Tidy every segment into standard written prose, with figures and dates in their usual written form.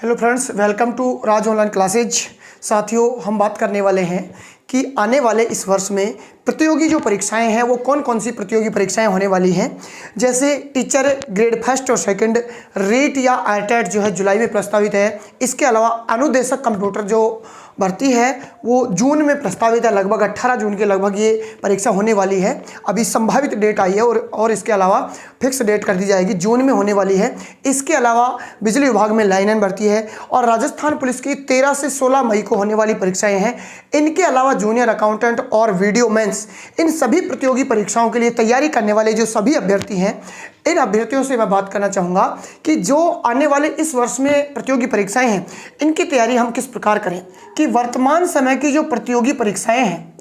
Hello friends, welcome to Raj online classes. साथियों, हम बात करने वाले हैं कि आने वाले इस वर्ष में प्रतियोगी जो परीक्षाएं हैं वो कौन कौन सी प्रतियोगी परीक्षाएं होने वाली हैं। जैसे टीचर ग्रेड फर्स्ट और सेकंड रेट या आईटेट जो है जुलाई में प्रस्तावित है। इसके अलावा अनुदेशक कंप्यूटर जो भर्ती है वो जून में प्रस्तावित है। लगभग 18 जून के लगभग ये परीक्षा होने वाली है। अभी संभावित डेट आई है और इसके अलावा फिक्स डेट कर दी जाएगी, जून में होने वाली है। इसके अलावा बिजली विभाग में लाइनमैन भर्ती है और राजस्थान पुलिस की 13 से 16 मई को होने वाली परीक्षाएं हैं। इनके अलावा जूनियर अकाउंटेंट और वीडियो मेंस, इन सभी प्रतियोगी परीक्षाओं के लिए तैयारी करने वाले जो सभी अभ्यर्थी हैं, इन अभ्यर्थियों से मैं बात करना चाहूँगा कि जो आने वाले इस वर्ष में प्रतियोगी परीक्षाएं हैं इनकी तैयारी हम किस प्रकार करें। कि वर्तमान समय की जो प्रतियोगी परीक्षाएं हैं,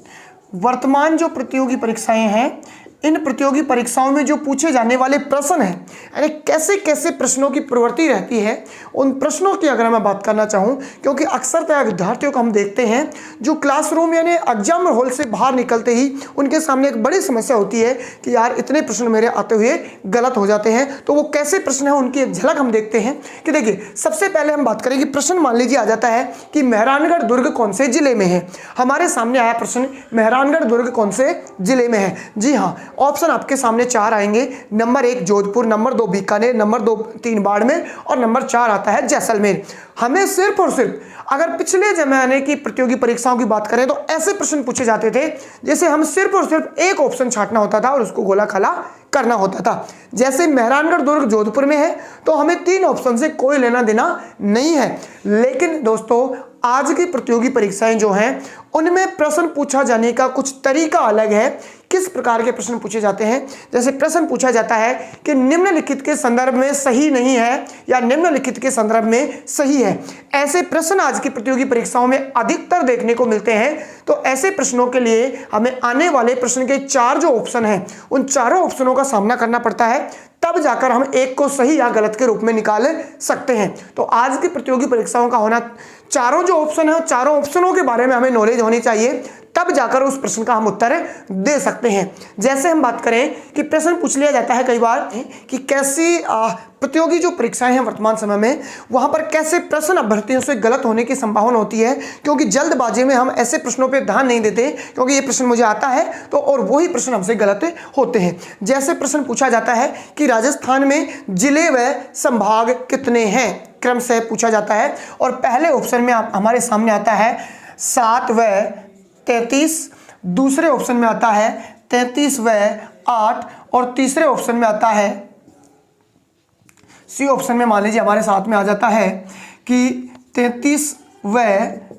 वर्तमान जो प्रतियोगी परीक्षाएं हैं, इन प्रतियोगी परीक्षाओं में जो पूछे जाने वाले प्रश्न हैं, यानी कैसे कैसे प्रश्नों की प्रवृत्ति रहती है, उन प्रश्नों की अगर मैं बात करना चाहूँ, क्योंकि अक्सर विद्यार्थियों को हम देखते हैं जो क्लासरूम यानी एग्जाम हॉल से बाहर निकलते ही उनके सामने एक बड़ी समस्या होती है कि यार इतने प्रश्न मेरे आते हुए गलत हो जाते हैं। तो वो कैसे प्रश्न है उनकी एक झलक हम देखते हैं। कि देखिए, सबसे पहले हम बात करें कि प्रश्न मान लीजिए आ जाता है कि मेहरानगढ़ दुर्ग कौन से जिले में है। हमारे सामने आया प्रश्न, मेहरानगढ़ दुर्ग कौन से जिले में है। जी हाँ, ऑप्शन आपके सामने 4 आएंगे। Number 1 Jodhpur, number 2 Bikaner, number 3 Barmer और नंबर 4 आता है जैसलमेर। हमें सिर्फ और सिर्फ अगर पिछले जमाने की प्रतियोगी परीक्षाओं की बात करें तो ऐसे प्रश्न पूछे जाते थे जैसे हम सिर्फ और सिर्फ एक ऑप्शन छांटना होता था और उसको गोला खाला करना होता था। जैसे मेहरानगढ़ दुर्ग जोधपुर में है तो हमें 3 ऑप्शन से कोई लेना देना नहीं है। लेकिन दोस्तों, आज की प्रतियोगी परीक्षाएं जो हैं उनमें प्रश्न पूछा जाने का कुछ तरीका अलग है। किस प्रकार के प्रश्न पूछे जाते हैं? जैसे प्रश्न पूछा जाता है कि निम्नलिखित के संदर्भ में सही नहीं है या निम्नलिखित के संदर्भ में सही है। ऐसे प्रश्न आज की प्रतियोगी परीक्षाओं में अधिकतर देखने को मिलते हैं। तो ऐसे प्रश्नों के लिए हमें आने वाले प्रश्न के 4 जो ऑप्शन हैं उन चारों ऑप्शनों का सामना करना पड़ता है, तब जाकर हम एक को सही या गलत के रूप में निकाल सकते हैं। तो आज की प्रतियोगी परीक्षाओं का होना, चारों जो ऑप्शन है चारों ऑप्शनों के बारे में हमें नॉलेज होनी चाहिए, तब जाकर उस प्रश्न का हम उत्तर दे सकते हैं। जैसे हम बात करें कि प्रश्न पूछ लिया जाता है कई बार कि कैसी प्रतियोगी जो परीक्षाएं हैं वर्तमान समय में, वहां पर कैसे प्रश्न अभ्यर्थियों से गलत होने की संभावना होती है, क्योंकि जल्दबाजी में हम ऐसे प्रश्नों पर ध्यान नहीं देते क्योंकि ये प्रश्न मुझे आता है तो, और वही प्रश्न हमसे गलत होते हैं। जैसे प्रश्न पूछा जाता है कि राजस्थान में जिले व संभाग कितने हैं, क्रम से पूछा जाता है और पहले ऑप्शन में हमारे सामने आता है 7 व 33, दूसरे ऑप्शन में आता है 33 व 8 और तीसरे ऑप्शन में आता है सी ऑप्शन में मान लीजिए हमारे साथ में आ जाता है कि 33 व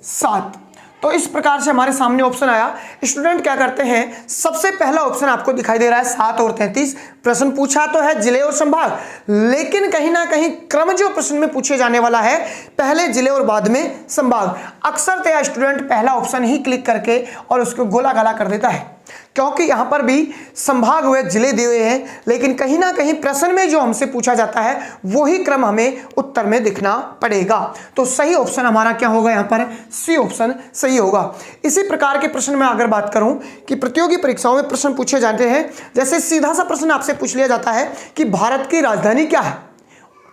7। तो इस प्रकार से हमारे सामने ऑप्शन आया। स्टूडेंट क्या करते हैं, सबसे पहला ऑप्शन आपको दिखाई दे रहा है 7 और 33। प्रश्न पूछा तो है जिले और संभाग, लेकिन कहीं ना कहीं क्रम जो प्रश्न में पूछे जाने वाला है पहले जिले और बाद में संभाग। अक्सर स्टूडेंट पहला ऑप्शन ही क्लिक करके और उसको गोला गाला कर देता है, क्योंकि यहां पर भी संभाग व जिले दिए हुए हैं, लेकिन कहीं ना कहीं प्रश्न में जो हमसे पूछा जाता है वही क्रम हमें उत्तर में दिखना पड़ेगा। तो सही ऑप्शन हमारा क्या होगा, यहां पर सी ऑप्शन सही होगा। इसी प्रकार के प्रश्न में अगर बात करूं कि प्रतियोगी परीक्षाओं में प्रश्न पूछे जाते हैं, जैसे सीधा सा प्रश्न आपसे पूछ लिया जाता है कि भारत की राजधानी क्या है।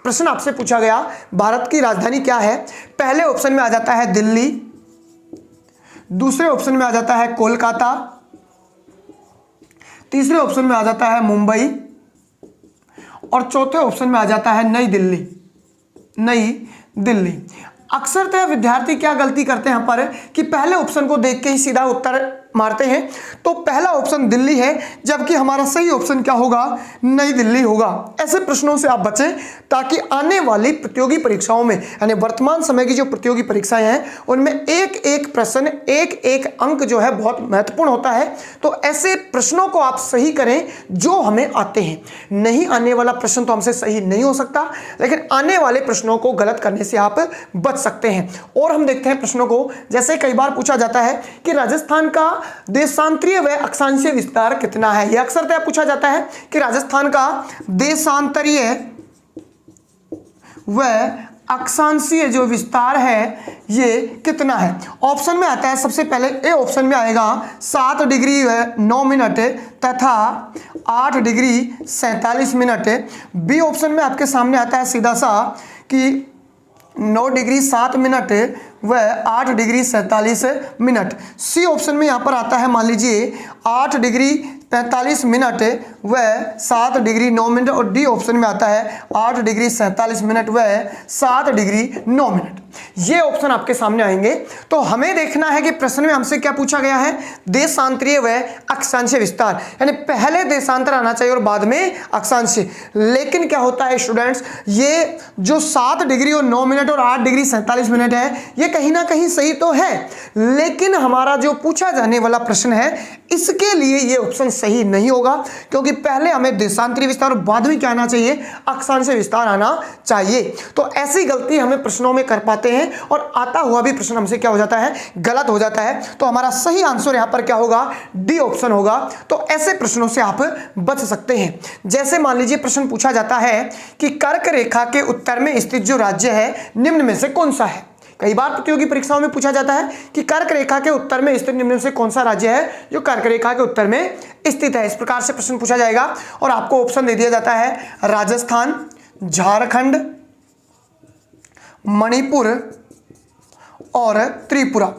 प्रश्न आपसे पूछा गया भारत की राजधानी क्या है। पहले ऑप्शन में आ जाता है दिल्ली, दूसरे ऑप्शन में आ जाता है कोलकाता, तीसरे ऑप्शन में आ जाता है मुंबई और चौथे ऑप्शन में आ जाता है नई दिल्ली। नई दिल्ली। अक्सर विद्यार्थी क्या गलती करते हैं यहाँ पर कि पहले ऑप्शन को देख के ही सीधा उत्तर मारते हैं। तो पहला ऑप्शन दिल्ली है, जबकि हमारा सही ऑप्शन क्या होगा, नई दिल्ली होगा। ऐसे प्रश्नों से आप बचें ताकि आने वाली प्रतियोगी परीक्षाओं में, यानी वर्तमान समय की जो प्रतियोगी परीक्षाएं हैं उनमें एक एक प्रश्न, एक एक अंक जो है बहुत महत्वपूर्ण होता है। तो ऐसे प्रश्नों को आप सही करें जो हमें आते हैं। नहीं आने वाला प्रश्न तो हमसे सही नहीं हो सकता, लेकिन आने वाले प्रश्नों को गलत करने से आप बच सकते हैं। और हम देखते हैं प्रश्नों को, जैसे कई बार पूछा जाता है कि राजस्थान का देशांतरीय व अक्षांशीय विस्तार कितना है। यह अक्सर पूछा जाता है कि राजस्थान का देशांतरीय व अक्षांशीय जो विस्तार है ये कितना है। ऑप्शन में आता है सबसे पहले ए ऑप्शन में आएगा 7 डिग्री व 9 मिनट तथा 8 डिग्री 47 मिनट। बी ऑप्शन में आपके सामने आता है सीधा सा कि 9 डिग्री 7 मिनट व 8 डिग्री 47 मिनट। सी ऑप्शन में यहाँ पर आता है मान लीजिए 8 डिग्री 45 मिनट व 7 डिग्री 9 मिनट, और डी ऑप्शन में आता है 8 डिग्री 47 मिनट व 7 डिग्री 9 मिनट। ये ऑप्शन आपके सामने आएंगे। तो हमें देखना है कि प्रश्न में हमसे क्या पूछा गया है, देशांतरीय व अक्षांशीय विस्तार, यानी पहले देशांतर आना चाहिए और बाद में अक्षांशीय। लेकिन क्या होता है स्टूडेंट्स, ये जो 7 डिग्री और 9 मिनट और 8 डिग्री 47 मिनट है, ये कहीं ना कहीं सही तो है, लेकिन हमारा जो पूछा जाने वाला प्रश्न है इसके लिए ये ऑप्शन सही नहीं होगा, क्योंकि पहले हमें देशांतरीय विस्तार और बाद में क्या आना चाहिए, अक्षांशीय विस्तार आना चाहिए। तो ऐसी गलती हमें प्रश्नों में कर पाते हैं और आता हुआ भी प्रश्न हमसे क्या हो जाता है, गलत हो जाता है। तो हमारा सही आंसर यहां पर क्या होगा, डी ऑप्शन होगा। तो ऐसे प्रश्नों से आप बच सकते हैं। जैसे मान लीजिए प्रश्न पूछा जाता है कि कर्क रेखा के उत्तर में स्थित जो राज्य है निम्न में से कौन सा है। कई बार प्रतियोगी परीक्षाओं में पूछा जाता है कि कर्क रेखा के उत्तर में स्थित निम्न में से कौन सा राज्य है जो कर्क रेखा के उत्तर में स्थित है। इस प्रकार से प्रश्न पूछा जाएगा और आपको ऑप्शन दे दिया जाता है राजस्थान, झारखंड, मणिपुर और त्रिपुरा।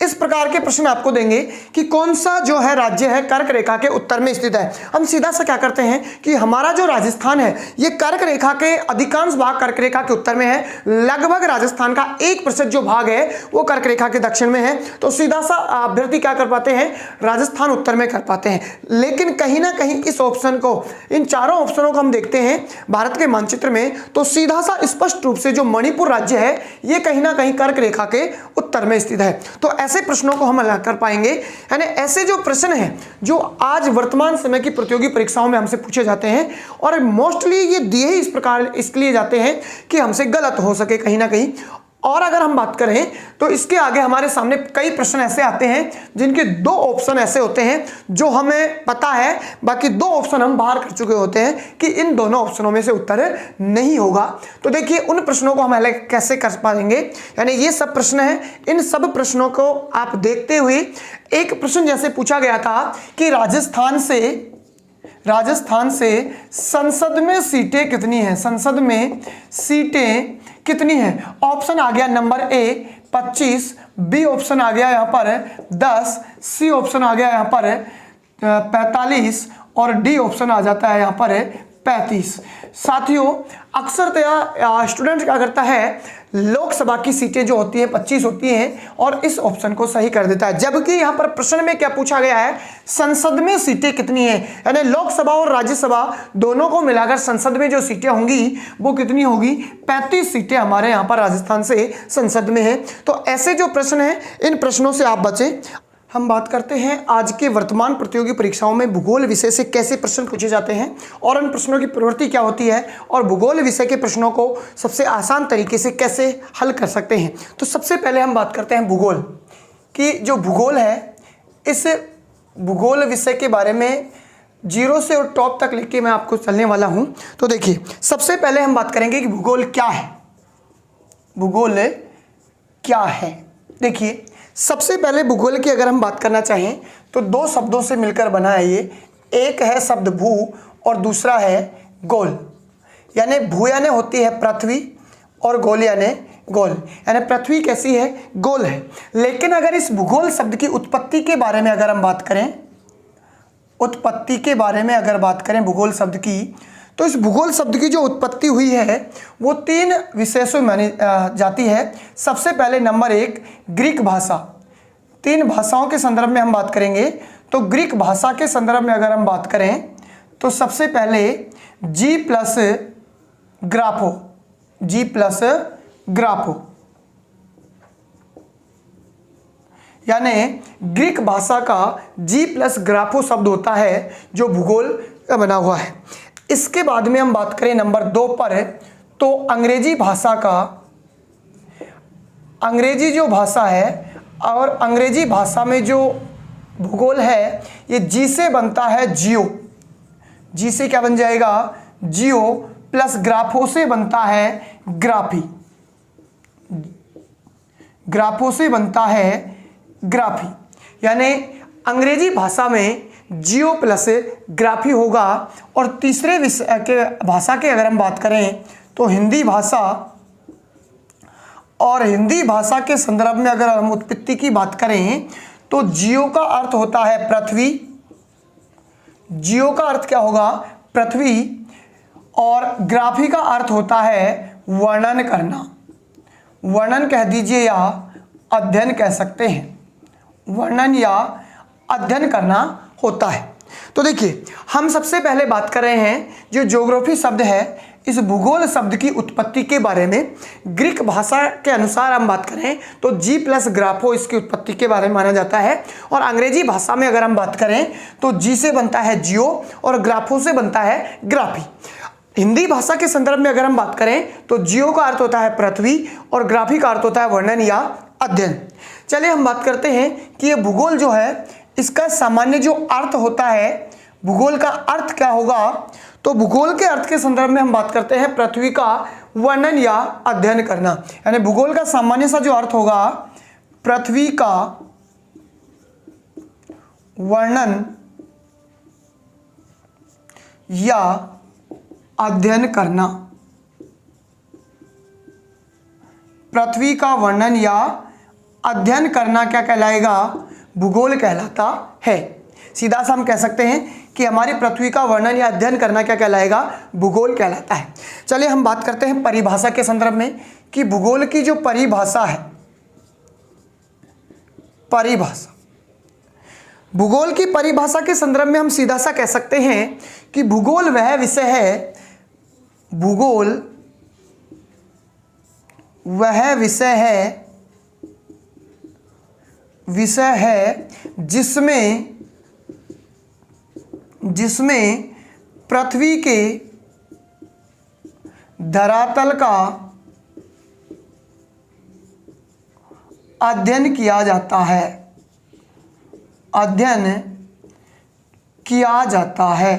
इस प्रकार के प्रश्न आपको देंगे कि कौन सा जो है राज्य है कर्क रेखा के उत्तर में स्थित है। हम सीधा सा क्या करते हैं कि हमारा जो राजस्थान है ये कर्क रेखा के अधिकांश भाग कर्क रेखा के उत्तर में है, लगभग राजस्थान का 1% जो भाग है वो कर्क रेखा के दक्षिण में है। तो सीधा सा अभ्यर्थी क्या कर पाते हैं, राजस्थान उत्तर में कर पाते हैं। लेकिन कहीं ना कहीं इस ऑप्शन को, इन चारों ऑप्शनों को हम देखते हैं भारत के मानचित्र में, तो सीधा सा स्पष्ट रूप से जो मणिपुर राज्य है ये कहीं ना कहीं कर्क रेखा के उत्तर में स्थित है। तो ऐसे प्रश्नों को हम हल कर पाएंगे। यानी ऐसे जो प्रश्न हैं जो आज वर्तमान समय की प्रतियोगी परीक्षाओं में हमसे पूछे जाते हैं और मोस्टली ये दिए ही इस प्रकार इसलिए जाते हैं कि हमसे गलत हो सके कहीं ना कहीं। और अगर हम बात करें तो इसके आगे हमारे सामने कई प्रश्न ऐसे आते हैं जिनके 2 ऑप्शन ऐसे होते हैं जो हमें पता है, बाकी 2 ऑप्शन हम बाहर कर चुके होते हैं कि इन दोनों ऑप्शनों में से उत्तर नहीं होगा। तो देखिए उन प्रश्नों को हम हल कैसे कर पाएंगे, यानी ये सब प्रश्न हैं, इन सब प्रश्नों को आप देखते हुए एक प्रश्न जैसे पूछा गया था कि राजस्थान से संसद में सीटें कितनी हैं, संसद में सीटें कितनी हैं। ऑप्शन आ गया नंबर ए 25, बी ऑप्शन आ गया यहाँ पर 10, सी ऑप्शन आ गया यहाँ पर 45 और डी ऑप्शन आ जाता है यहाँ पर 35। साथियों अक्सरतया स्टूडेंट क्या करता है, लोकसभा की सीटें जो होती हैं 25 होती हैं और इस ऑप्शन को सही कर देता है, जबकि यहाँ पर प्रश्न में क्या पूछा गया है, संसद में सीटें कितनी हैं, यानी लोकसभा और राज्यसभा दोनों को मिलाकर संसद में जो सीटें होंगी वो कितनी होगी, 35 सीटें हमारे यहाँ पर राजस्थान से संसद में है। तो ऐसे जो प्रश्न हैं इन प्रश्नों से आप बचें। हम बात करते हैं आज के वर्तमान प्रतियोगी परीक्षाओं में भूगोल विषय से कैसे प्रश्न पूछे जाते हैं और उन प्रश्नों की प्रवृत्ति क्या होती है और भूगोल विषय के प्रश्नों को सबसे आसान तरीके से कैसे हल कर सकते हैं। तो सबसे पहले हम बात करते हैं भूगोल की। जो भूगोल है इस भूगोल विषय के बारे में 0 से और टॉप तक लेके मैं आपको चलने वाला हूँ। तो देखिए सबसे पहले हम बात करेंगे कि भूगोल क्या है। भूगोल क्या है, देखिए सबसे पहले भूगोल की अगर हम बात करना चाहें तो 2 शब्दों से मिलकर बना है ये। एक है शब्द भू और दूसरा है गोल। यानी भू यानी होती है पृथ्वी और गोल यानी गोल, यानी पृथ्वी कैसी है, गोल है। लेकिन अगर इस भूगोल शब्द की उत्पत्ति के बारे में अगर हम बात करें, उत्पत्ति के बारे में अगर बात करें भूगोल शब्द की, तो इस भूगोल शब्द की जो उत्पत्ति हुई है वो 3 विषयों से मानी जाती है। सबसे पहले नंबर 1 ग्रीक भाषा। 3 भाषाओं के संदर्भ में हम बात करेंगे तो ग्रीक भाषा के संदर्भ में अगर हम बात करें तो सबसे पहले जी प्लस ग्राफो, यानी ग्रीक भाषा का जी प्लस ग्राफो शब्द होता है जो भूगोल का बना हुआ है। इसके बाद में हम बात करें नंबर 2 पर तो अंग्रेजी भाषा का, अंग्रेजी जो भाषा है और अंग्रेजी भाषा में जो भूगोल है ये जी से बनता है जियो। जी से क्या बन जाएगा, जियो प्लस ग्राफो से बनता है ग्राफी, ग्राफो से बनता है ग्राफी। यानी अंग्रेजी भाषा में जियो प्लस ग्राफी होगा। और तीसरे विषय के भाषा के अगर हम बात करें तो हिंदी भाषा और हिंदी भाषा के संदर्भ में अगर हम उत्पत्ति की बात करें तो जियो का अर्थ होता है पृथ्वी। जियो का अर्थ क्या होगा? पृथ्वी। और ग्राफी का अर्थ होता है वर्णन करना। वर्णन कह दीजिए या अध्ययन कह सकते हैं, वर्णन या अध्ययन करना होता है। तो देखिए, हम सबसे पहले बात कर रहे हैं जो ज्योग्राफी शब्द है, इस भूगोल शब्द की उत्पत्ति के बारे में। ग्रीक भाषा के अनुसार हम बात करें तो जी प्लस ग्राफो इसकी उत्पत्ति के बारे में माना जाता है। और अंग्रेजी भाषा में अगर हम बात करें तो जी से बनता है जियो और ग्राफो से बनता है ग्राफी। हिंदी भाषा के संदर्भ में अगर हम बात करें तो जियो का अर्थ होता है पृथ्वी और ग्राफी का अर्थ होता है वर्णन या अध्ययन। चलिए हम बात करते हैं कि ये भूगोल जो है इसका सामान्य जो अर्थ होता है, भूगोल का अर्थ क्या होगा? तो भूगोल के अर्थ के संदर्भ में हम बात करते हैं पृथ्वी का वर्णन या अध्ययन करना। यानी भूगोल का सामान्य सा जो अर्थ होगा, पृथ्वी का वर्णन या अध्ययन करना। पृथ्वी का वर्णन या अध्ययन करना क्या कहलाएगा? भूगोल कहलाता है। सीधा सा हम कह सकते हैं कि हमारी पृथ्वी का वर्णन या अध्ययन करना क्या कहलाएगा? भूगोल कहलाता है। चलिए हम बात करते हैं परिभाषा के संदर्भ में कि भूगोल की जो परिभाषा है, परिभाषा, भूगोल की परिभाषा के संदर्भ में हम सीधा सा कह सकते हैं कि भूगोल वह विषय है, भूगोल वह विषय है जिसमें पृथ्वी के धरातल का अध्ययन किया जाता है, अध्ययन किया जाता है।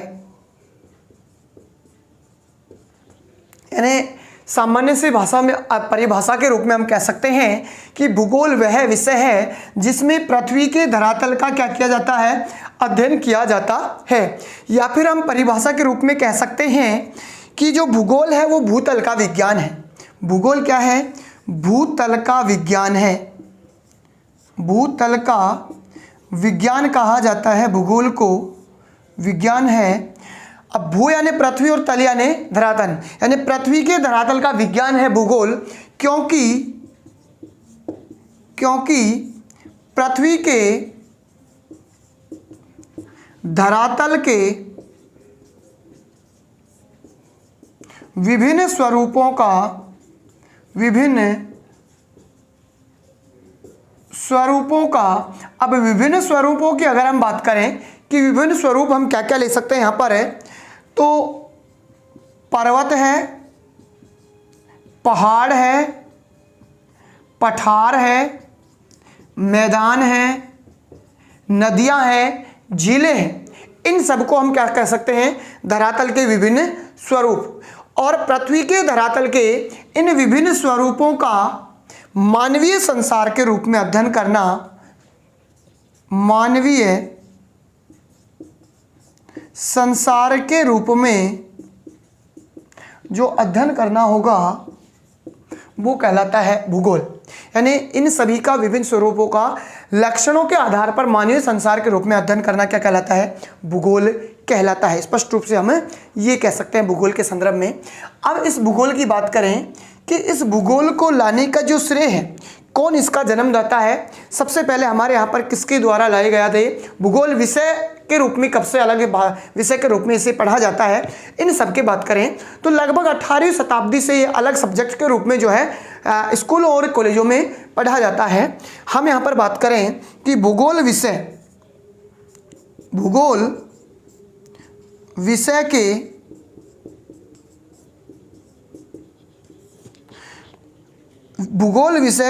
यानी सामान्य से भाषा में परिभाषा के रूप में हम कह सकते हैं कि भूगोल वह विषय है जिसमें पृथ्वी के धरातल का क्या किया जाता है? अध्ययन किया जाता है। या फिर हम परिभाषा के रूप में कह सकते हैं कि जो भूगोल है वो भूतल का विज्ञान है। भूगोल क्या है? भूतल का विज्ञान है। भूतल का विज्ञान कहा जाता है भूगोल को, विज्ञान है। अब भू यानी पृथ्वी और तल यानी धरातल, यानी पृथ्वी के धरातल का विज्ञान है भूगोल, क्योंकि पृथ्वी के धरातल के विभिन्न स्वरूपों का अब विभिन्न स्वरूपों की अगर हम बात करें कि विभिन्न स्वरूप हम क्या क्या ले सकते हैं यहाँ पर है, तो पर्वत है, पहाड़ है, पठार है, मैदान है, नदियाँ हैं, झीलें हैं। इन सबको हम क्या कह सकते हैं? धरातल के विभिन्न स्वरूप। और पृथ्वी के धरातल के इन विभिन्न स्वरूपों का मानवीय संसार के रूप में अध्ययन करना, मानवीय संसार के रूप में जो अध्ययन करना होगा वो कहलाता है भूगोल। यानी इन सभी का विभिन्न स्वरूपों का लक्षणों के आधार पर मानवीय संसार के रूप में अध्ययन करना क्या कहलाता है? भूगोल कहलाता है। स्पष्ट रूप से हम ये कह सकते हैं भूगोल के संदर्भ में। अब इस भूगोल की बात करें कि इस भूगोल को लाने का जो श्रेय है, कौन इसका जन्मदाता है? सबसे पहले हमारे यहाँ पर किसके द्वारा लाए गया थे? भूगोल विषय के रूप में कब से अलग विषय के रूप में इसे पढ़ा जाता है? इन सब की बात करें तो लगभग 18वीं शताब्दी से ये अलग सब्जेक्ट के रूप में जो है स्कूलों और कॉलेजों में पढ़ा जाता है। हम यहाँ पर बात करें कि भूगोल विषय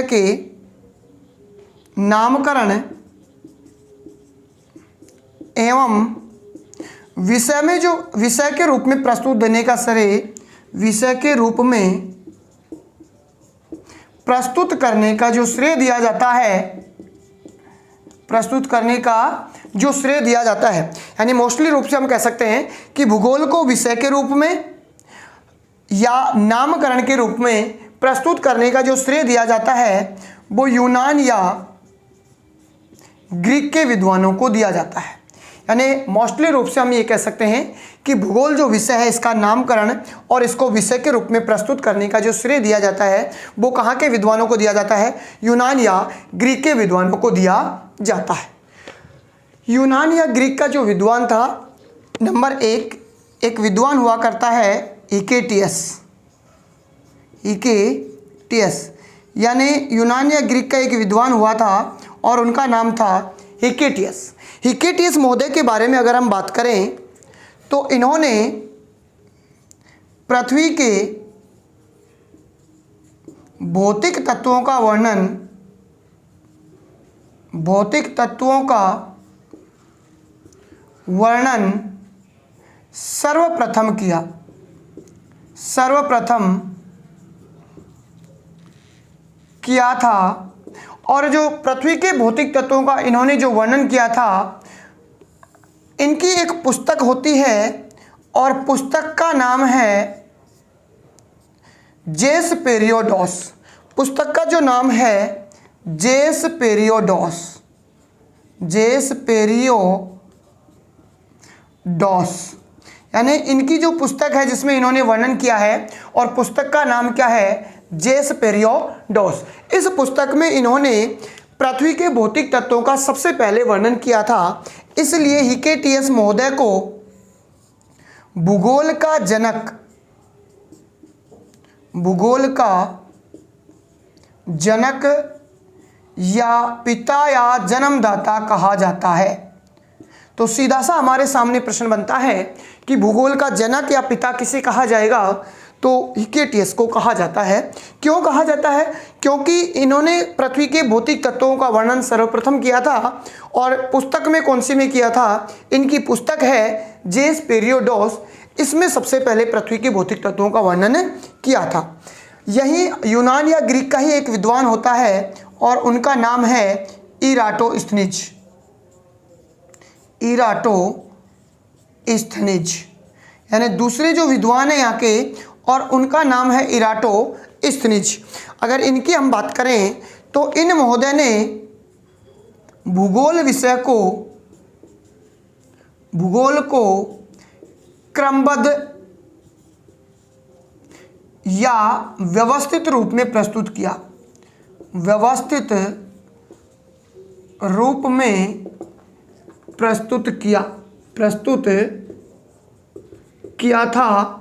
के नामकरण एवं विषय में जो विषय के रूप में प्रस्तुत देने का श्रेय, विषय के रूप में प्रस्तुत करने का जो श्रेय दिया जाता है, प्रस्तुत करने का जो श्रेय दिया जाता है, यानी मोस्टली रूप से हम कह सकते हैं कि भूगोल को विषय के रूप में या नामकरण के रूप में प्रस्तुत करने का जो श्रेय दिया जाता है वो यूनान या ग्रीक के विद्वानों को दिया जाता है। यानी मोस्टली रूप से हम ये कह सकते हैं कि भूगोल जो विषय है इसका नामकरण और इसको विषय के रूप में प्रस्तुत करने का जो श्रेय दिया जाता है वो कहाँ के विद्वानों को दिया जाता है? यूनान या ग्रीक के विद्वानों को दिया जाता है। यूनान या ग्रीक का जो विद्वान था, नंबर एक विद्वान हुआ करता है हिकेटियस। यानी यूनान या ग्रीक का एक विद्वान हुआ था और उनका नाम था हिकेटियस। हिकेटियस महोदय के बारे में अगर हम बात करें तो इन्होंने पृथ्वी के भौतिक तत्वों का वर्णन सर्वप्रथम किया था। और जो पृथ्वी के भौतिक तत्वों का इन्होंने जो वर्णन किया था, इनकी एक पुस्तक होती है और पुस्तक का नाम है जेस पेरियोडोस। पुस्तक का जो नाम है जेस पेरियोडोस। यानी इनकी जो पुस्तक है जिसमें इन्होंने वर्णन किया है और पुस्तक का नाम क्या है? जेस पेरियोडोस। इस पुस्तक में इन्होंने पृथ्वी के भौतिक तत्वों का सबसे पहले वर्णन किया था। इसलिए हिकेटियस महोदय को भूगोल का जनक या पिता या जन्मदाता कहा जाता है। तो सीधा सा हमारे सामने प्रश्न बनता है कि भूगोल का जनक या पिता किसे कहा जाएगा? तो हिकेटियस को कहा जाता है। क्यों कहा जाता है? क्योंकि इन्होंने पृथ्वी के भौतिक तत्वों का वर्णन सर्वप्रथम किया था और पुस्तक में कौन सी में किया था? इनकी पुस्तक है जेस पेरियोडोस। इसमें सबसे पहले पृथ्वी के भौतिक तत्वों का वर्णन किया था। यही यूनान या ग्रीक का ही एक विद्वान होता है और उनका नाम है इराटोस्थनीज। यानी दूसरे जो विद्वान है यहाँ के, और उनका नाम है इराटोस्थनीज। अगर इनकी हम बात करें तो इन महोदय ने भूगोल को क्रमबद्ध या व्यवस्थित रूप में प्रस्तुत किया था।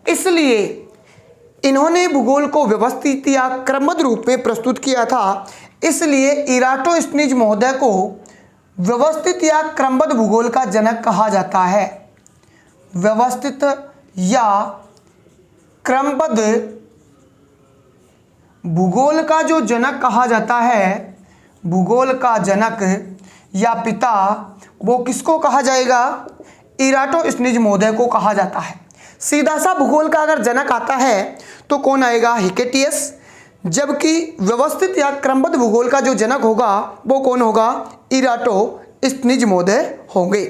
इसलिए इन्होंने भूगोल को व्यवस्थित या क्रमबद्ध रूप में प्रस्तुत किया था। इसलिए इराटोस्थनीज महोदय को व्यवस्थित या क्रमबद्ध भूगोल का जनक कहा जाता है। व्यवस्थित या क्रमबद्ध भूगोल का जो जनक कहा जाता है, भूगोल का जनक या पिता, वो किसको कहा जाएगा? इराटोस्थनीज महोदय को कहा जाता है। सीधा सा भूगोल का अगर जनक आता है तो कौन आएगा? हिकेटियस। जबकि व्यवस्थित या क्रमबद्ध भूगोल का जो जनक होगा वो कौन होगा? इराटोस्थनीज महोदय होंगे।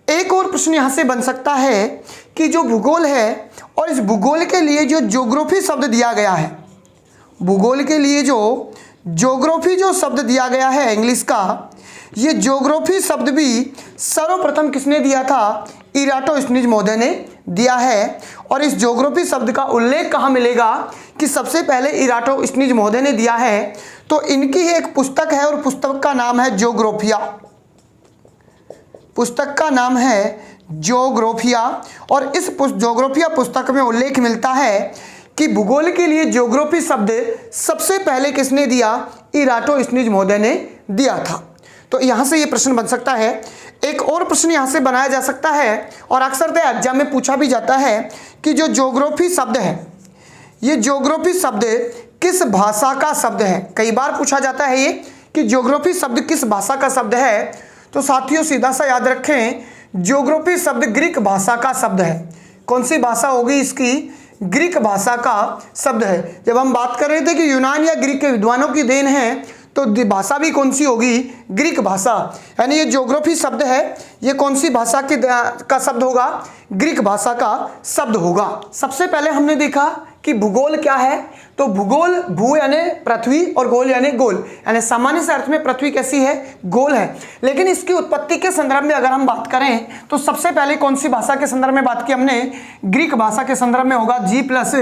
एक और प्रश्न यहाँ से बन सकता है कि जो भूगोल है और इस भूगोल के लिए जो ज्योग्राफी शब्द दिया गया है, भूगोल के लिए जो ज्योग्राफी जो शब्द दिया गया है इंग्लिश का, ये ज्योग्राफी शब्द भी सर्वप्रथम किसने दिया था? इराटोस्थनीज महोदय ने दिया है। और इस ज्योग्राफी शब्द का उल्लेख कहाँ मिलेगा कि सबसे पहले इराटोस्थनीज महोदय ने दिया है? तो इनकी ही एक पुस्तक है और पुस्तक का नाम है ज्योग्राफिया। पुस्तक का नाम है ज्योग्राफिया। और इस ज्योग्राफिया पुस्तक में उल्लेख मिलता है कि भूगोल के लिए ज्योग्राफी शब्द सबसे पहले किसने दिया? इराटोस्थनीज महोदय ने दिया था। तो यहाँ से ये प्रश्न बन सकता है। एक और प्रश्न यहाँ से बनाया जा सकता है और अक्सर एग्जाम में पूछा भी जाता है कि जो ज्योग्राफी शब्द है, ये ज्योग्राफी शब्द किस भाषा का शब्द है? कई बार पूछा जाता है ये कि ज्योग्राफी शब्द किस भाषा का शब्द है। तो साथियों सीधा सा याद रखें, ज्योग्राफी शब्द ग्रीक भाषा का शब्द है। कौन सी भाषा होगी इसकी? ग्रीक भाषा का शब्द है। जब हम बात कर रहे थे कि यूनान या ग्रीक के विद्वानों की देन है, तो भाषा भी कौन सी होगी? ग्रीक भाषा। यानी ये ज्योग्राफी शब्द है, ये कौन सी भाषा का शब्द होगा? ग्रीक भाषा का शब्द होगा। सबसे पहले हमने देखा कि भूगोल क्या है, तो भूगोल भू यानी पृथ्वी और गोल यानी गोल, यानी सामान्य से अर्थ में पृथ्वी कैसी है, गोल है। लेकिन इसकी उत्पत्ति के संदर्भ में अगर हम बात करें तो सबसे पहले कौन सी भाषा के संदर्भ में बात की हमने, ग्रीक भाषा के संदर्भ में होगा, जी प्लस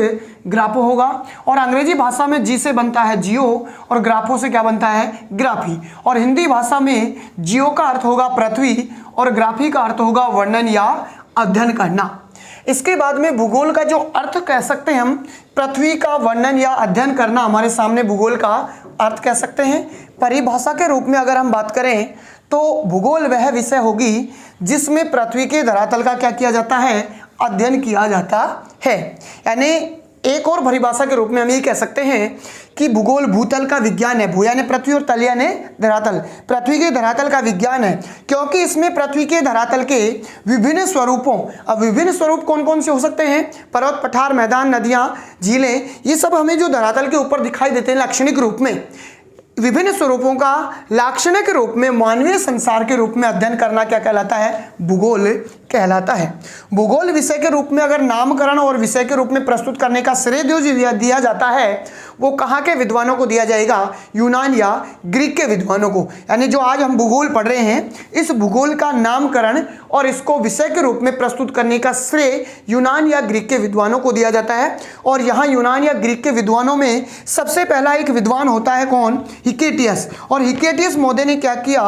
ग्राफो होगा। और अंग्रेजी भाषा में जी से बनता है जियो और ग्राफो से क्या बनता है, ग्राफी। और हिंदी भाषा में जियो का अर्थ होगा पृथ्वी और ग्राफी का अर्थ होगा वर्णन या अध्ययन करना। इसके बाद में भूगोल का जो अर्थ कह सकते हैं हम, पृथ्वी का वर्णन या अध्ययन करना हमारे सामने भूगोल का अर्थ कह सकते हैं। परिभाषा के रूप में अगर हम बात करें तो भूगोल वह विषय होगी जिसमें पृथ्वी के धरातल का क्या किया जाता है, अध्ययन किया जाता है। यानी एक और परिभाषा के रूप में हम ये कह सकते हैं कि भूगोल भूतल का विज्ञान है। भू यानी पृथ्वी और तल यानी धरातल, पृथ्वी के धरातल का विज्ञान है, क्योंकि इसमें पृथ्वी के धरातल के विभिन्न स्वरूपों, अब विभिन्न स्वरूप कौन कौन से हो सकते हैं, पर्वत, पठार, मैदान, नदियां, झीलें, ये सब हमें जो धरातल के ऊपर दिखाई देते हैं लाक्षणिक रूप में, विभिन्न स्वरूपों का लाक्षणिक रूप में मानवीय संसार के रूप में अध्ययन करना क्या कहलाता है, भूगोल कहलाता है। भूगोल विषय के रूप में अगर नामकरण और विषय के रूप में प्रस्तुत करने का श्रेय दिया जाता है वो कहाँ के विद्वानों को दिया जाएगा, यूनान या ग्रीक के विद्वानों को। यानी जो आज हम भूगोल पढ़ रहे हैं, इस भूगोल का नामकरण और इसको विषय के रूप में प्रस्तुत करने का श्रेय यूनान या ग्रीक के विद्वानों को दिया जाता है। और यहाँ यूनान या ग्रीक के विद्वानों में सबसे पहला एक विद्वान होता है कौन, हिकेटियस। और हिकेटियस महोदय ने क्या किया,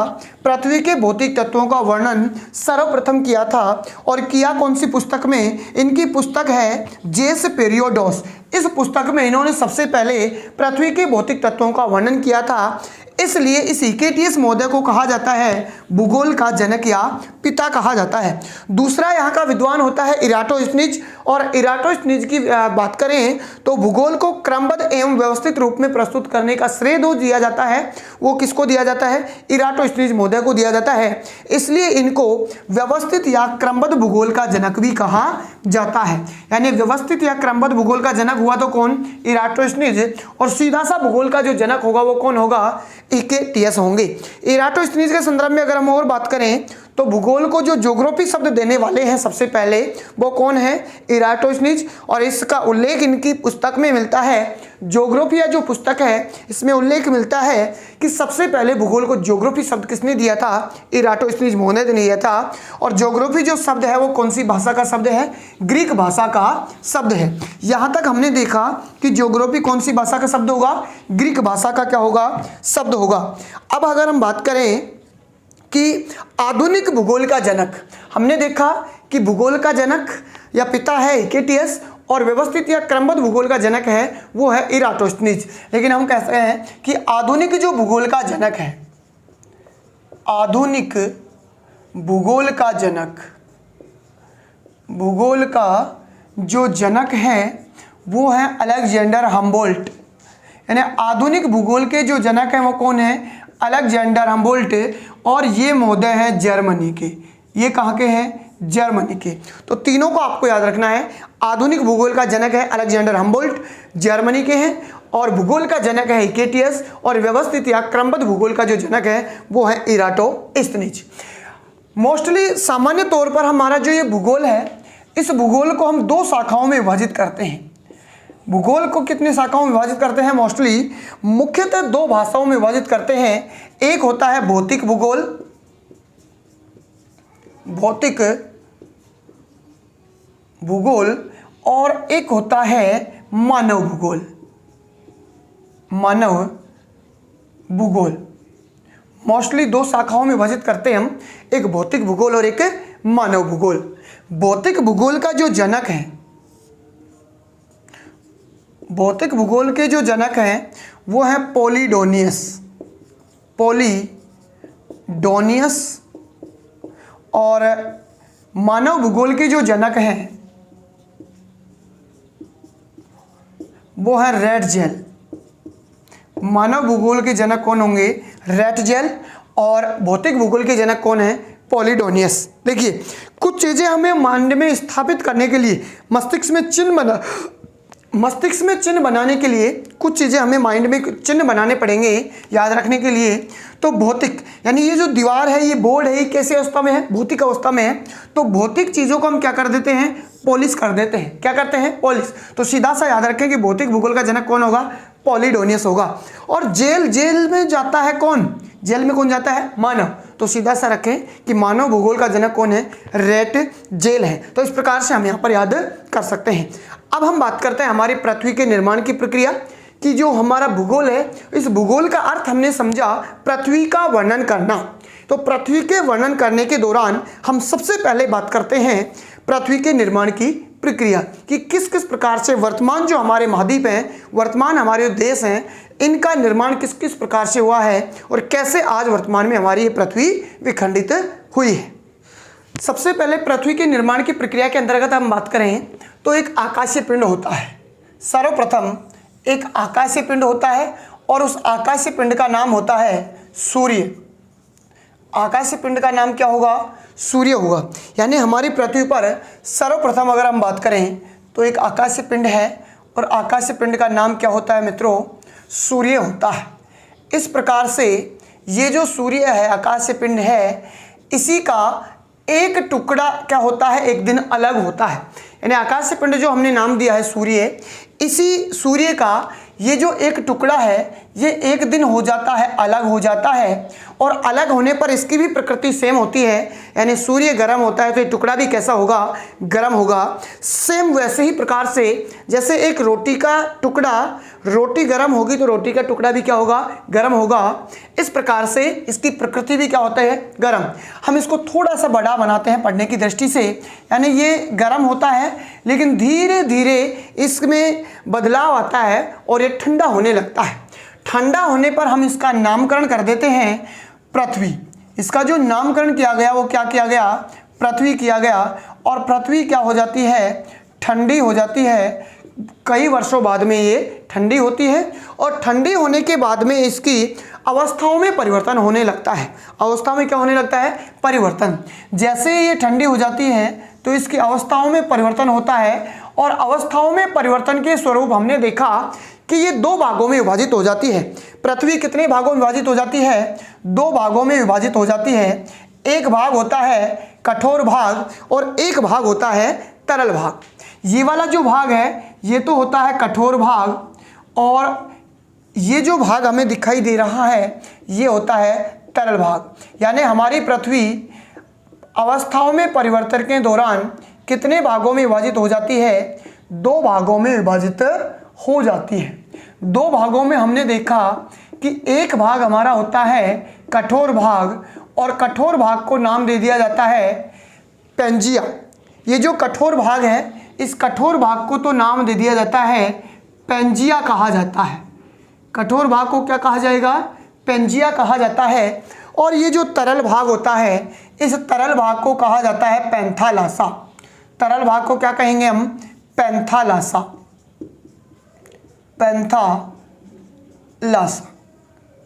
पृथ्वी के भौतिक तत्वों का वर्णन सर्वप्रथम किया था। और किया कौन सी पुस्तक में, इनकी पुस्तक है जेस पेरियोडोस। इस पुस्तक में इन्होंने सबसे पहले पृथ्वी के भौतिक तत्वों का वर्णन किया था, इसलिए इस हिकेटियस महोदय को कहा जाता है भूगोल का जनक या पिता कहा जाता है। दूसरा यहाँ का विद्वान होता है इराटोस्थनीज। और इराटोस्थनीज की बात करें तो भूगोल को क्रमबद्ध एवं व्यवस्थित रूप में प्रस्तुत करने का श्रेय दिया जाता है, वो किसको दिया जाता है, इराटोस्थनीज महोदय को दिया जाता है। इसलिए इनको व्यवस्थित या क्रमबद्ध भूगोल का जनक भी कहा जाता है। यानी व्यवस्थित या क्रमबद्ध भूगोल का जनक हुआ तो कौन, इराटोस्थनीज। और सीधा सा भूगोल का जो जनक होगा वो कौन होगा, हिकेटियस होंगे। इराटोस्थनीज के संदर्भ में अगर हम और बात करें तो भूगोल को जो ज्योग्राफी शब्द देने वाले हैं सबसे पहले वो कौन है, इराटोस्थनीज। और इसका उल्लेख इनकी पुस्तक में मिलता है, ज्योग्राफिया जो पुस्तक है इसमें उल्लेख मिलता है कि सबसे पहले भूगोल को ज्योग्राफी शब्द किसने दिया था, इराटोस्थनीज महोदय ने दिया था। और ज्योग्राफी जो शब्द है वो कौन सी भाषा का शब्द है, ग्रीक भाषा का शब्द है। यहाँ तक हमने देखा कि ज्योग्राफी कौन सी भाषा का शब्द होगा, ग्रीक भाषा का क्या होगा, शब्द होगा। अब अगर हम बात करें कि आधुनिक भूगोल का जनक, हमने देखा कि भूगोल का जनक या पिता है हिकेटियस और व्यवस्थित या क्रमबद्ध भूगोल का जनक है वो है इराटोस्थनीज। लेकिन हम कहते हैं कि आधुनिक जो भूगोल का जनक है, आधुनिक भूगोल का जनक, भूगोल का जो जनक है वो है अलेक्जेंडर हम्बोल्ट। यानी आधुनिक भूगोल के जो जनक हैं वो कौन है, अलेक्जेंडर हम्बोल्ट। और ये महोदय हैं जर्मनी के, ये कहाँ के हैं, जर्मनी के। तो तीनों को आपको याद रखना है, आधुनिक भूगोल का जनक है अलेक्जेंडर हम्बोल्ट, जर्मनी के हैं। और भूगोल का जनक है हिकेटियस। और व्यवस्थित या क्रमबद्ध भूगोल का जो जनक है वो है इराटोस्थनीज। मोस्टली सामान्य तौर पर हमारा जो ये भूगोल है, इस भूगोल को हम दो शाखाओं में विभाजित करते हैं। भूगोल को कितनी शाखाओं में विभाजित करते हैं, मोस्टली मुख्यतः दो भाषाओं में विभाजित करते हैं। एक होता है भौतिक भूगोल, भौतिक भूगोल, और एक होता है मानव भूगोल, मानव भूगोल। मोस्टली दो शाखाओं में विभाजित करते हैं हम, एक भौतिक भूगोल और एक मानव भूगोल। भौतिक भूगोल का जो जनक है, भौतिक भूगोल के जो जनक हैं वो है पॉलीडोनियस, पॉलीडोनियस। और मानव भूगोल के जो जनक हैं वो है रेटजेल। मानव भूगोल के जनक कौन होंगे, रेटजेल। और भौतिक भूगोल के जनक कौन है, पॉलीडोनियस। देखिए कुछ चीज़ें हमें माइंड में स्थापित करने के लिए, मस्तिष्क में चिन्ह मस्तिष्क में चिन्ह बनाने के लिए कुछ चीज़ें हमें माइंड में चिन्ह बनाने पड़ेंगे याद रखने के लिए। तो भौतिक यानी ये जो दीवार है, ये बोर्ड है, ये कैसे अवस्था में है? भौतिक अवस्था में है। तो भौतिक चीज़ों को हम क्या कर देते हैं? पॉलिश कर देते हैं। क्या करते हैं? पॉलिश। तो सीधा सा याद रखें कि भौतिक भूगोल का जनक कौन होगा? पॉलीडोनियस होगा। और जेल में जाता है कौन? जेल में कौन जाता है? मानव। तो सीधा सा रखें कि मानव भूगोल का जनक कौन है? रेट जेल है। तो इस प्रकार से हम यहाँ पर याद कर सकते हैं। अब हम बात करते हैं हमारी पृथ्वी के निर्माण की प्रक्रिया कि जो हमारा भूगोल है, इस भूगोल का अर्थ हमने समझा पृथ्वी का वर्णन करना। तो पृथ्वी के वर्णन करने के दौरान हम सबसे पहले बात करते हैं पृथ्वी के निर्माण की प्रक्रिया कि किस किस प्रकार से वर्तमान जो हमारे महाद्वीप हैं, वर्तमान हमारे देश हैं, इनका निर्माण किस किस प्रकार से हुआ है और कैसे आज वर्तमान में हमारी ये पृथ्वी विखंडित हुई है। सबसे पहले पृथ्वी के निर्माण की प्रक्रिया के अंतर्गत हम बात करें तो एक आकाशीय पिंड होता है। सर्वप्रथम एक आकाशीय पिंड होता है और उस आकाशीय पिंड का नाम होता है सूर्य। आकाशीय पिंड का नाम क्या होगा? सूर्य होगा। यानी हमारी पृथ्वी पर सर्वप्रथम अगर हम बात करें तो एक आकाशीय पिंड है और आकाशीय पिंड का नाम क्या होता है मित्रों? सूर्य होता है। इस प्रकार से ये जो सूर्य है, आकाशीय पिंड है, इसी का एक टुकड़ा क्या होता है? एक दिन अलग होता है। यानी आकाशीय पिंड जो हमने नाम दिया है सूर्य, इसी सूर्य का ये जो एक टुकड़ा है ये एक दिन हो जाता है, अलग हो जाता है। और अलग होने पर इसकी भी प्रकृति सेम होती है। यानी सूर्य गर्म होता है तो ये टुकड़ा भी कैसा होगा? गर्म होगा। सेम वैसे ही प्रकार से जैसे एक रोटी का टुकड़ा, रोटी गर्म होगी तो रोटी का टुकड़ा भी क्या होगा? गर्म होगा। इस प्रकार से इसकी प्रकृति भी क्या होता है? गर्म। हम इसको थोड़ा सा बड़ा बनाते हैं पढ़ने की दृष्टि से। यानी ये गर्म होता है लेकिन धीरे धीरे इसमें बदलाव आता है और ये ठंडा होने लगता है। ठंडा होने पर हम इसका नामकरण कर देते हैं पृथ्वी। इसका जो नामकरण किया गया वो क्या किया गया? पृथ्वी किया गया। और पृथ्वी क्या हो जाती है? ठंडी हो जाती है। कई वर्षों बाद में ये ठंडी होती है और ठंडी होने के बाद में इसकी अवस्थाओं में परिवर्तन होने लगता है। अवस्था में क्या होने लगता है? परिवर्तन। जैसे ये ठंडी हो जाती है तो इसकी अवस्थाओं में परिवर्तन होता है और अवस्थाओं में परिवर्तन के स्वरूप हमने देखा कि ये दो भागों में विभाजित हो जाती है। पृथ्वी कितने भागों में विभाजित हो जाती है? दो भागों में विभाजित हो जाती है। एक भाग होता है कठोर भाग और एक भाग होता है तरल भाग। ये वाला जो भाग है ये तो होता है कठोर भाग और ये जो भाग हमें दिखाई दे रहा है ये होता है तरल भाग। यानी हमारी पृथ्वी अवस्थाओं में परिवर्तन के दौरान कितने भागों में विभाजित हो जाती है? दो भागों में विभाजित हो जाती है। दो भागों में हमने देखा कि एक भाग हमारा होता है कठोर भाग और कठोर भाग को नाम दे दिया जाता है पेंजिया। ये जो कठोर भाग है इस कठोर भाग को तो नाम दे दिया जाता है पेंजिया कहा जाता है। कठोर भाग को क्या कहा जाएगा? पेंजिया कहा जाता है। और ये जो तरल भाग होता है इस तरल भाग को कहा जाता है पैंथालासा। तरल भाग को क्या कहेंगे हम? पैंथालासा। पैंथालासा।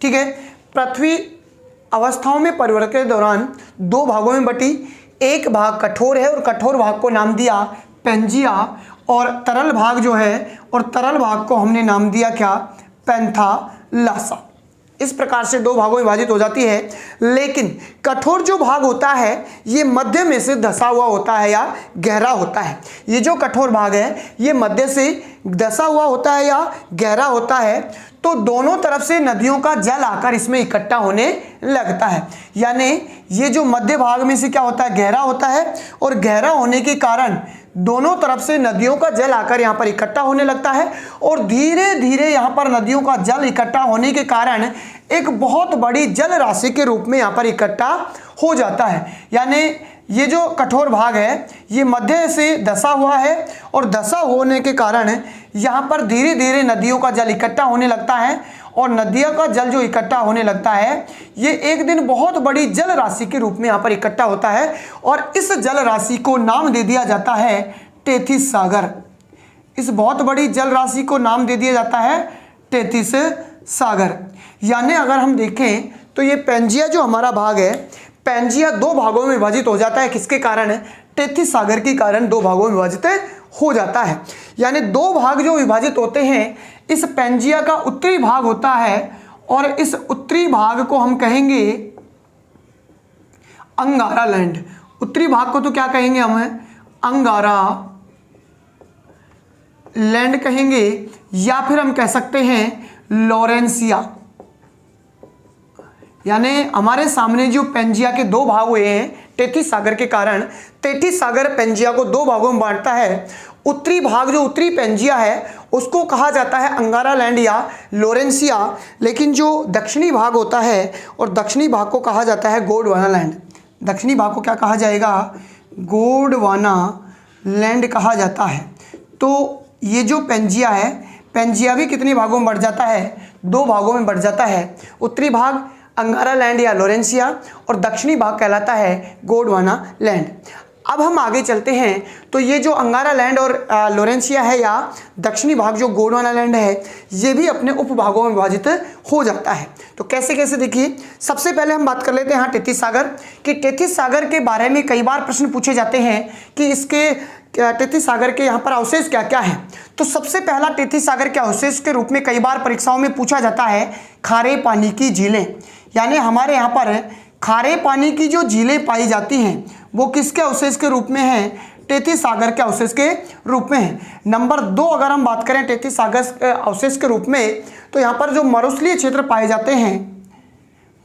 ठीक है। पृथ्वी अवस्थाओं में परिवर्तन के दौरान दो भागों में बटी। एक भाग कठोर है और कठोर भाग को नाम दिया पेंजिया और तरल भाग जो है और तरल भाग को हमने नाम दिया क्या? पैंथालासा। इस प्रकार से दो भागों में विभाजित हो जाती है। लेकिन कठोर जो भाग होता है ये मध्य में से धंसा हुआ होता है या गहरा होता है। ये जो कठोर भाग है ये मध्य से धंसा हुआ होता है या गहरा होता है। तो दोनों तरफ से नदियों का जल आकर इसमें इकट्ठा होने लगता है। यानी ये जो मध्य भाग में से क्या होता है? गहरा होता है और गहरा होने के कारण दोनों तरफ से नदियों का जल आकर यहाँ पर इकट्ठा होने लगता है और धीरे धीरे यहाँ पर नदियों का जल इकट्ठा होने के कारण एक बहुत बड़ी जल राशि के रूप में यहाँ पर इकट्ठा हो जाता है। यानी ये जो कठोर भाग है ये मध्य से धंसा हुआ है और धंसा होने के कारण यहाँ पर धीरे धीरे नदियों का जल इकट्ठा होने लगता है और नदियों का जल जो इकट्ठा होने लगता है ये एक दिन बहुत बड़ी जल राशि के रूप में यहाँ पर इकट्ठा होता है और इस जल राशि को नाम दे दिया जाता है टेथिस सागर। इस बहुत बड़ी जल राशि को नाम दे दिया जाता है टेथिस सागर। यानी अगर हम देखें तो ये पेंजिया जो हमारा भाग है, पेंजिया दो भागों में विभाजित हो जाता है। किसके कारण? टेथिस सागर के कारण दो भागों में विभाजित हो जाता है। यानी दो भाग जो विभाजित होते हैं, इस पेंजिया का उत्तरी भाग होता है और इस उत्तरी भाग को हम कहेंगे अंगारा लैंड। उत्तरी भाग को तो क्या कहेंगे हम, अंगारा लैंड कहेंगे, या फिर हम कह सकते हैं लॉरेंसिया। यानी हमारे सामने जो पेंजिया के दो भाग हुए हैं टेथिस सागर के कारण, टेथिस सागर पेंजिया को दो भागों में बांटता है। उत्तरी भाग जो उत्तरी पेंजिया है उसको कहा जाता है अंगारा लैंड या लोरेंसिया, लेकिन जो दक्षिणी भाग होता है और दक्षिणी भाग को कहा जाता है गोंडवाना लैंड। दक्षिणी भाग को क्या कहा जाएगा, गोंडवाना लैंड कहा जाता है। तो ये जो पेंजिया है, पेंजिया भी कितने भागों में बढ़ जाता है, दो भागों में बढ़ जाता है। उत्तरी भाग अंगारा लैंड या लोरेंसिया और दक्षिणी भाग कहलाता है गोंडवाना लैंड। अब हम आगे चलते हैं, तो ये जो अंगारा लैंड और लोरेंसिया है या दक्षिणी भाग जो गोंडवाना लैंड है, ये भी अपने उपभागों में विभाजित हो जाता है। तो कैसे कैसे देखिए, सबसे पहले हम बात कर लेते हैं यहाँ टेथिस सागर कि टेथिस सागर के बारे में कई बार प्रश्न पूछे जाते हैं कि इसके टेथिस सागर के यहाँ पर अवशेष क्या क्या है। तो सबसे पहला टेथिस सागर के अवशेष के रूप में कई बार परीक्षाओं में पूछा जाता है खारे पानी की झीलें। यानी हमारे यहाँ पर खारे पानी की जो झीलें पाई जाती हैं वो किसके अवशेष के रूप में हैं, टेथिस सागर के अवशेष के रूप में है। नंबर 2 अगर हम बात करें टेथिस सागर के अवशेष के रूप में, तो यहाँ पर जो मरुस्थलीय क्षेत्र पाए जाते हैं,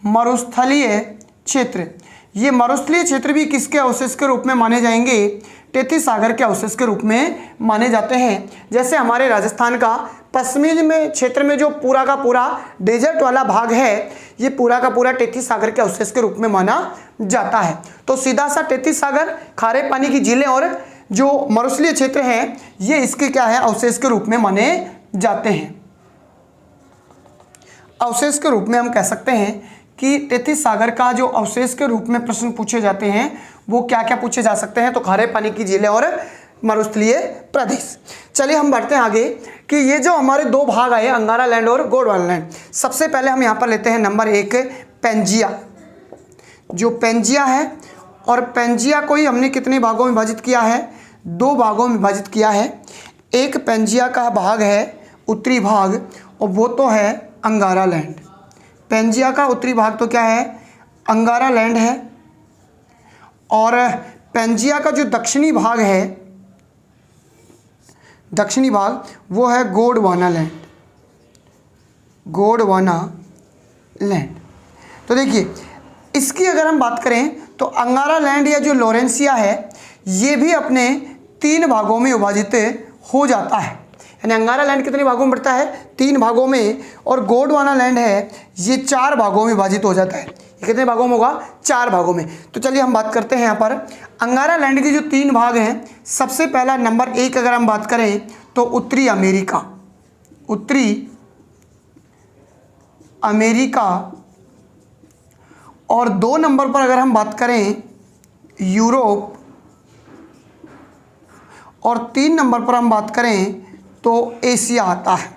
मरुस्थलीय क्षेत्र, ये मरुस्थलीय क्षेत्र भी किसके अवशेष के रूप में माने जाएंगे, टेथिस सागर के अवशेष के रूप में माने जाते हैं। जैसे हमारे राजस्थान का पश्चिमी में क्षेत्र में जो पूरा का पूरा डेजर्ट वाला भाग है, ये पूरा का पूरा टेथिस सागर के अवशेष के रूप में माना जाता है। तो सीधा सा टेथिस सागर, खारे पानी की झीलें और जो मरुस्थलीय क्षेत्र हैं, ये इसके क्या है, अवशेष के रूप में माने जाते हैं। अवशेष के रूप में हम कह सकते हैं कि टेथिस सागर का जो अवशेष के रूप में प्रश्न पूछे जाते हैं वो क्या क्या पूछे जा सकते हैं, तो खारे पानी की झीलें और मरुस्थलीय प्रदेश। चलिए हम बढ़ते हैं आगे कि ये जो हमारे दो भाग आए अंगारा लैंड और गोंडवाना लैंड, सबसे पहले हम यहाँ पर लेते हैं नंबर 1 पेंजिया। जो पेंजिया है, और पेंजिया को ही हमने कितने भागों में विभाजित किया है, 2 भागों में विभाजित किया है। एक पेंजिया का भाग है उत्तरी भाग और वो तो है अंगारा लैंड। पेंजिया का उत्तरी भाग तो क्या है, अंगारा लैंड है, और पेंजिया का जो दक्षिणी भाग है, दक्षिणी भाग वो है गोंडवाना लैंड, गोंडवाना लैंड। तो देखिए इसकी अगर हम बात करें तो अंगारा लैंड या जो लोरेंसिया है ये भी अपने 3 भागों में विभाजित हो जाता है। यानी अंगारा लैंड कितने भागों में बढ़ता है, 3 भागों में, और गोंडवाना लैंड है ये 4 भागों में विभाजित हो जाता है। ये कितने भागों में होगा, 4 भागों में। तो चलिए हम बात करते हैं यहाँ पर अंगारा लैंड के जो 3 भाग हैं। सबसे पहला नंबर 1 अगर हम बात करें तो उत्तरी अमेरिका, उत्तरी अमेरिका, और 2 नंबर पर अगर हम बात करें यूरोप, और 3 नंबर पर हम बात करें तो एशिया आता है।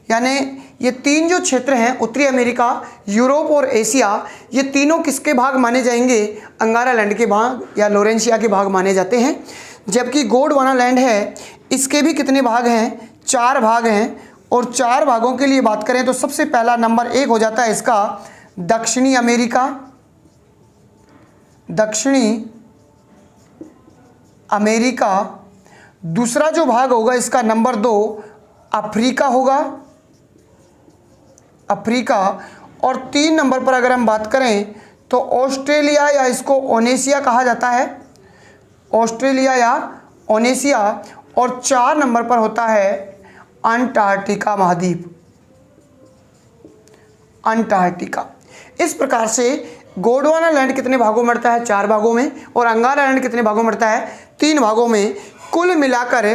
यानी ये 3 जो क्षेत्र हैं उत्तरी अमेरिका, यूरोप और एशिया, ये तीनों किसके भाग माने जाएंगे, अंगारा लैंड के भाग या लोरेंसिया के भाग माने जाते हैं। जबकि गोंडवाना लैंड है इसके भी कितने भाग हैं, 4 भाग हैं, और 4 भागों के लिए बात करें तो सबसे पहला नंबर 1 हो जाता है इसका दक्षिणी अमेरिका, दक्षिणी अमेरिका। दूसरा जो भाग होगा इसका नंबर 2 अफ्रीका होगा, अफ्रीका। और 3 नंबर पर अगर हम बात करें तो ऑस्ट्रेलिया या इसको ओनेशिया कहा जाता है, ऑस्ट्रेलिया या ओनेशिया। और 4 नंबर पर होता है अंटार्कटिका महाद्वीप, अंटार्कटिका। इस प्रकार से गोंडवाना लैंड कितने भागों में बढ़ता है, 4 भागों में, और अंगारा लैंड कितने भागों में बढ़ता है, 3 भागों में। कुल मिलाकर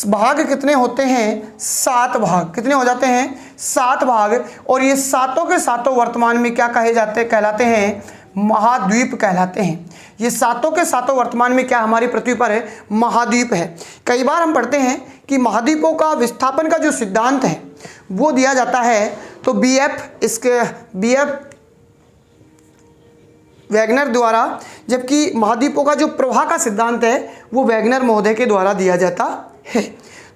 भाग कितने होते हैं, 7 भाग। कितने हो जाते हैं, 7 भाग। और ये सातों के सातों वर्तमान में क्या कहे जाते, कहलाते हैं, महाद्वीप कहलाते हैं। ये सातों के सातों वर्तमान में क्या हमारी पृथ्वी पर है, महाद्वीप है। कई बार हम पढ़ते हैं कि महाद्वीपों का विस्थापन का जो सिद्धांत है वो दिया जाता है, तो BF वैगनर द्वारा, जबकि महाद्वीपों का जो प्रवाह का सिद्धांत है वो वैगनर महोदय के द्वारा दिया जाता है।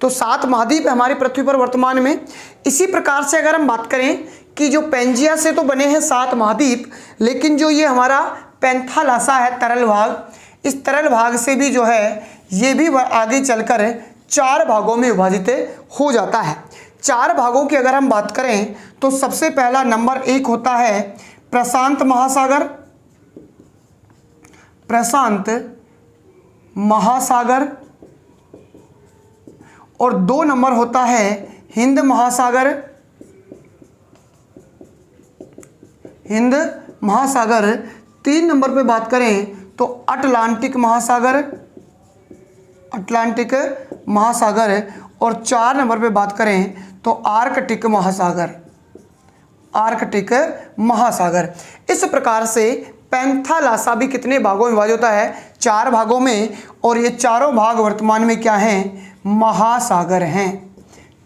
तो 7 महाद्वीप है हमारी पृथ्वी पर वर्तमान में। इसी प्रकार से अगर हम बात करें कि जो पैंजिया से तो बने हैं 7 महाद्वीप, लेकिन जो ये हमारा पैंथालासा है तरल भाग, इस तरल भाग से भी जो है ये भी आगे चलकर 4 भागों में विभाजित हो जाता है। 4 भागों की अगर हम बात करें तो सबसे पहला नंबर 1 होता है प्रशांत महासागर, प्रशांत महासागर, और 2 नंबर होता है हिंद महासागर, हिंद महासागर। 3 नंबर पे बात करें तो अटलांटिक महासागर, अटलांटिक महासागर, और 4 नंबर पे बात करें तो आर्कटिक महासागर, आर्कटिक महासागर। इस प्रकार से पैंथालासा भी कितने भागों में विभाजित होता है? 4 भागों में, और ये चारों भाग वर्तमान में क्या हैं? महासागर हैं।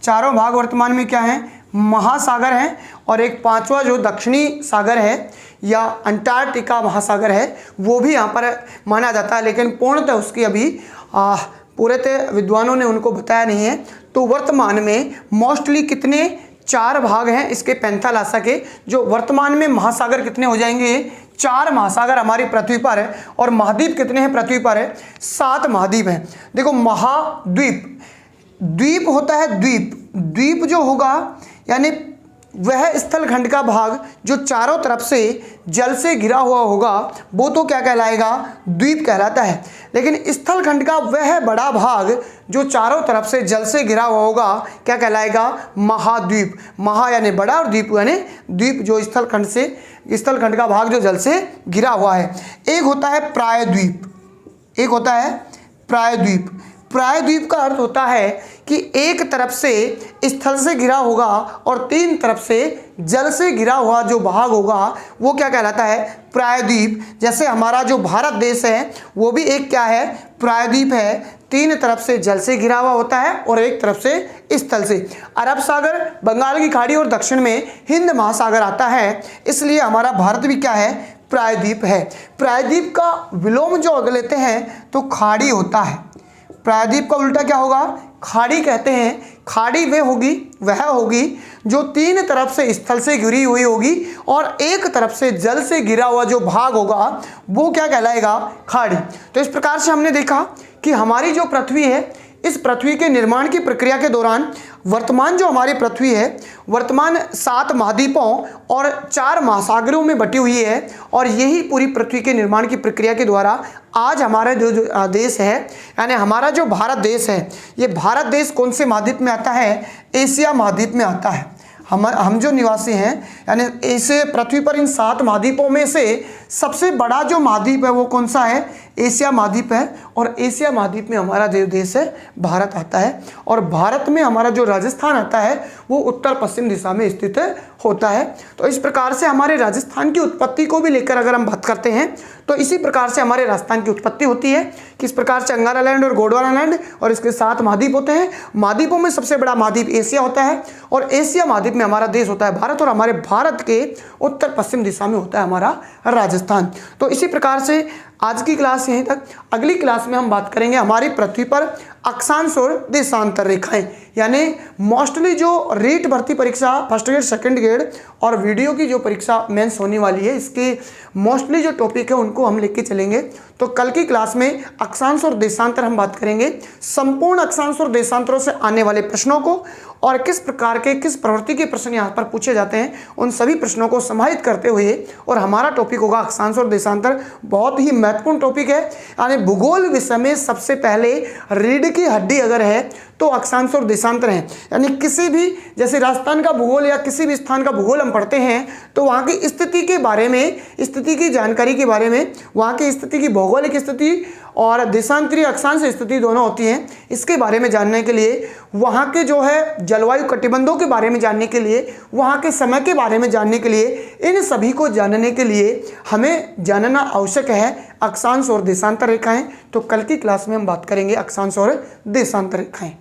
चारों भाग वर्तमान में क्या हैं? महासागर हैं। और एक 5वां जो दक्षिणी सागर है या अंटार्कटिका महासागर है वो भी यहाँ पर माना जाता है, लेकिन पूर्णतः उसकी अभी पूरे विद्वानों ने उनको बताया नहीं है। तो वर्तमान में मोस्टली कितने 4 भाग हैं इसके पैंथालासा के, जो वर्तमान में महासागर कितने हो जाएंगे? 4 महासागर हमारी पृथ्वी पर है। और महाद्वीप कितने हैं पृथ्वी पर? 7 महाद्वीप हैं। देखो महाद्वीप, द्वीप होता है द्वीप, द्वीप जो होगा यानी वह स्थलखंड का भाग जो चारों तरफ से जल से घिरा हुआ होगा वो तो क्या कहलाएगा? द्वीप कहलाता है। लेकिन स्थलखंड का वह बड़ा भाग जो चारों तरफ से जल से घिरा हुआ होगा क्या कहलाएगा? महाद्वीप। महा यानी बड़ा और द्वीप यानी द्वीप, जो स्थलखंड का भाग जो जल से घिरा हुआ है। एक होता है प्रायद्वीप, एक होता है प्रायद्वीप। प्रायद्वीप का अर्थ होता है कि एक तरफ से स्थल से घिरा होगा और 3 तरफ से जल से घिरा हुआ जो भाग होगा वो क्या कहलाता है? प्रायद्वीप। जैसे हमारा जो भारत देश है वो भी एक क्या है? प्रायद्वीप है। 3 तरफ से जल से घिरा हुआ होता है और एक तरफ से स्थल से। अरब सागर, बंगाल की खाड़ी और दक्षिण में हिंद महासागर आता है, इसलिए हमारा भारत भी क्या है? प्रायद्वीप है। प्रायद्वीप का विलोम जो अगर लेते हैं तो खाड़ी होता है। प्रायद्वीप का उल्टा क्या होगा? खाड़ी कहते हैं। खाड़ी वह होगी जो 3 तरफ से स्थल से घिरी हुई होगी और एक तरफ से जल से घिरा हुआ जो भाग होगा वो क्या कहलाएगा? खाड़ी। तो इस प्रकार से हमने देखा कि हमारी जो पृथ्वी है, इस पृथ्वी के निर्माण की प्रक्रिया के दौरान वर्तमान जो हमारी पृथ्वी है वर्तमान 7 महाद्वीपों और 4 महासागरों में बटी हुई है। और यही पूरी पृथ्वी के निर्माण की प्रक्रिया के द्वारा आज हमारा जो देश है यानी हमारा जो भारत देश है, ये भारत देश कौन से महाद्वीप में आता है? एशिया महाद्वीप में आता है। हम जो निवासी हैं यानी इस पृथ्वी पर इन 7 महाद्वीपों में से सबसे बड़ा जो महाद्वीप है वो कौन सा है? एशिया महाद्वीप है। और एशिया महाद्वीप में हमारा जो देश है भारत आता है। और भारत में हमारा जो राजस्थान आता है वो उत्तर पश्चिम दिशा में स्थित होता है। तो इस प्रकार से हमारे राजस्थान की उत्पत्ति को भी लेकर अगर हम बात करते हैं तो इसी प्रकार से हमारे राजस्थान की उत्पत्ति होती है। किस प्रकार से? अंगारा लैंड और गोंडवाना लैंड और इसके 7 महाद्वीप होते हैं। महाद्वीपों में सबसे बड़ा महाद्वीप एशिया होता है और एशिया महाद्वीप में हमारा देश होता है भारत, और हमारे भारत के उत्तर पश्चिम दिशा में होता है हमारा राजस्थान। तो इसी प्रकार से आज की क्लास यहीं तक। अगली क्लास में हम बात करेंगे हमारी पृथ्वी पर अक्षांश और देशांतर रेखाएं, यानी मोस्टली जो रीट भर्ती परीक्षा फर्स्ट ग्रेड, सेकंड ग्रेड और वीडियो की जो परीक्षा मेंस होने वाली है, इसके मोस्टली जो टॉपिक है उनको हम लेके चलेंगे। तो कल की क्लास में अक्षांश और देशांतर हम बात करेंगे, संपूर्ण अक्षांश और देशांतरों से आने वाले प्रश्नों को और किस प्रकार के किस प्रवृत्ति के प्रश्न यहाँ पर पूछे जाते हैं उन सभी प्रश्नों को समाहित करते हुए। और हमारा टॉपिक होगा अक्षांश और देशांतर। बहुत ही महत्वपूर्ण टॉपिक है, यानी भूगोल विषय में सबसे पहले रीढ़ की हड्डी अगर है तो अक्षांश और देशांतर हैं। यानी किसी भी जैसे राजस्थान का भूगोल या किसी भी स्थान का भूगोल हम पढ़ते हैं तो वहाँ की स्थिति के बारे में, स्थिति की जानकारी के बारे में, वहाँ की स्थिति की भौगोलिक स्थिति और देशांतरीय अक्षांश स्थिति दोनों होती हैं, इसके बारे में जानने के लिए, वहाँ के जो है जलवायु कटिबंधों के बारे में जानने के लिए, वहाँ के समय के बारे में जानने के लिए, इन सभी को जानने के लिए हमें जानना आवश्यक है अक्षांश और देशांतर रेखाएं। तो कल की क्लास में हम बात करेंगे अक्षांश और देशांतर रेखाएं।